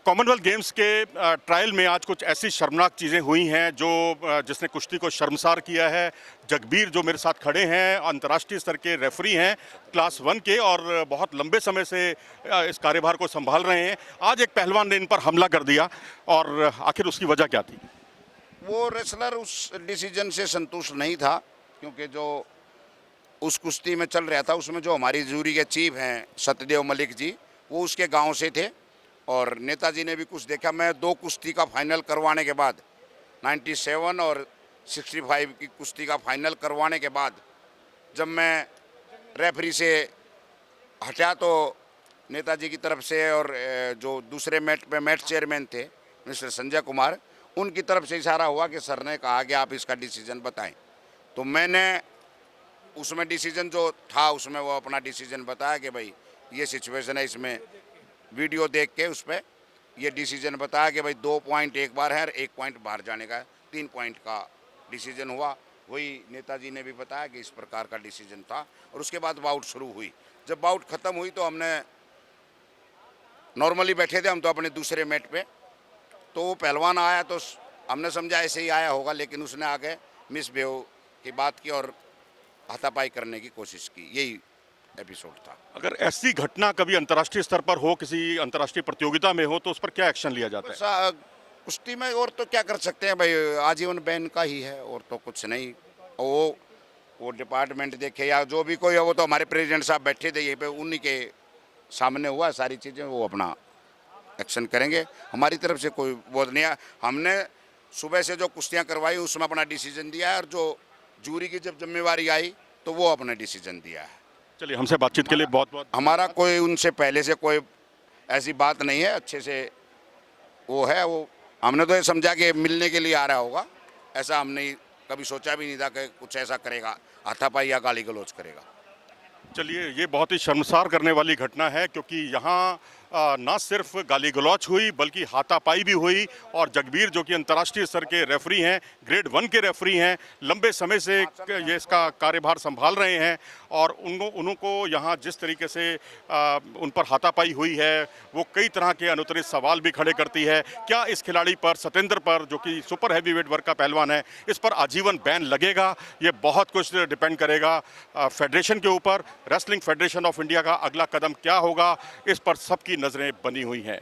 Commonwealth games के trial में आज कुछ ऐसी शर्मनाक चीज़ें हुई हैं जो जिसने कुश्ती को शर्मसार किया है। जगबीर जो मेरे साथ खड़े हैं अंतर्राष्ट्रीय स्तर के रेफरी हैं क्लास 1 के और बहुत लंबे समय से इस कार्यभार को संभाल रहे हैं। आज एक पहलवान ने इन पर हमला कर दिया और आखिर उसकी वजह क्या थी? वो रेसलर उस डिसीजन से संतुष्ट नहीं था, क्योंकि जो उस कुश्ती में चल रहा था उसमें जो हमारी जूरी के चीफ हैं सत्यदेव मलिक जी, वो उसके गांव से थे और नेताजी ने भी कुछ देखा। मैं 2 कुश्ती का फाइनल करवाने के बाद 97 और 65 की कुश्ती का फाइनल करवाने के बाद जब मैं रेफरी से हटा तो नेताजी की तरफ से और जो दूसरे मैच पे मैच चेयरमैन थे मिस्टर संजय कुमार, उनकी तरफ से इशारा हुआ कि सर ने कहा कि आप इसका डिसीजन बताएं। तो मैंने उसमें डिसीजन जो था उसमें वो अपना डिसीजन बताया कि भाई ये सिचुएशन है, इसमें वीडियो देख के उस पर ये डिसीजन बताया कि भाई 2 पॉइंट एक बार है और 1 पॉइंट बाहर जाने का है, 3 पॉइंट का डिसीजन हुआ। वही नेताजी ने भी बताया कि इस प्रकार का डिसीजन था और उसके बाद बाउट शुरू हुई। जब बाउट ख़त्म हुई तो हमने नॉर्मली बैठे थे हम तो अपने दूसरे मैट पे, तो वो पहलवान आया तो हमने समझा ऐसे ही आया होगा, लेकिन उसने आगे मिसबिहेव की बात की और हाथापाई करने की कोशिश की। यही एपिसोड था। अगर ऐसी घटना कभी अंतर्राष्ट्रीय स्तर पर हो, किसी अंतर्राष्ट्रीय प्रतियोगिता में हो, तो उस पर क्या एक्शन लिया जाता है? कुश्ती में और तो क्या कर सकते हैं भाई, आजीवन बैन का ही है और तो कुछ नहीं। वो डिपार्टमेंट देखे या जो भी कोई है, वो तो हमारे प्रेसिडेंट साहब बैठे थे यहीं पे, उन्हीं के सामने हुआ सारी चीज़ें, वो अपना एक्शन करेंगे। हमारी तरफ से कोई वो नहीं है। हमने सुबह से जो कुश्तियाँ करवाई उसमें अपना डिसीजन दिया है और जो जूरी की जब जिम्मेवारी आई तो वो अपने डिसीजन दिया है। चलिए, हमसे बातचीत के लिए बहुत बहुत हमारा कोई उनसे पहले से कोई ऐसी बात नहीं है, अच्छे से वो है। वो हमने तो ये समझा कि मिलने के लिए आ रहा होगा, ऐसा हमने कभी सोचा भी नहीं था कि कुछ ऐसा करेगा, हाथापाई या गाली गलौज करेगा। चलिए, ये बहुत ही शर्मसार करने वाली घटना है क्योंकि यहाँ ना सिर्फ गाली गलौच हुई बल्कि हाथापाई भी हुई और जगबीर जो कि अंतर्राष्ट्रीय स्तर के रेफरी हैं, ग्रेड 1 के रेफरी हैं, लंबे समय से ये इसका कार्यभार संभाल रहे हैं और उनको यहाँ जिस तरीके से उन पर हाथापाई हुई है वो कई तरह के अनुत्तरित सवाल भी खड़े करती है। क्या इस खिलाड़ी पर, सतेंद्र पर, जो कि सुपर हैवीवेट वर्ग का पहलवान है, इस पर आजीवन बैन लगेगा? ये बहुत कुछ डिपेंड करेगा फेडरेशन के ऊपर। रेसलिंग फेडरेशन ऑफ इंडिया का अगला कदम क्या होगा, इस पर सबकी नजरें बनी हुई हैं।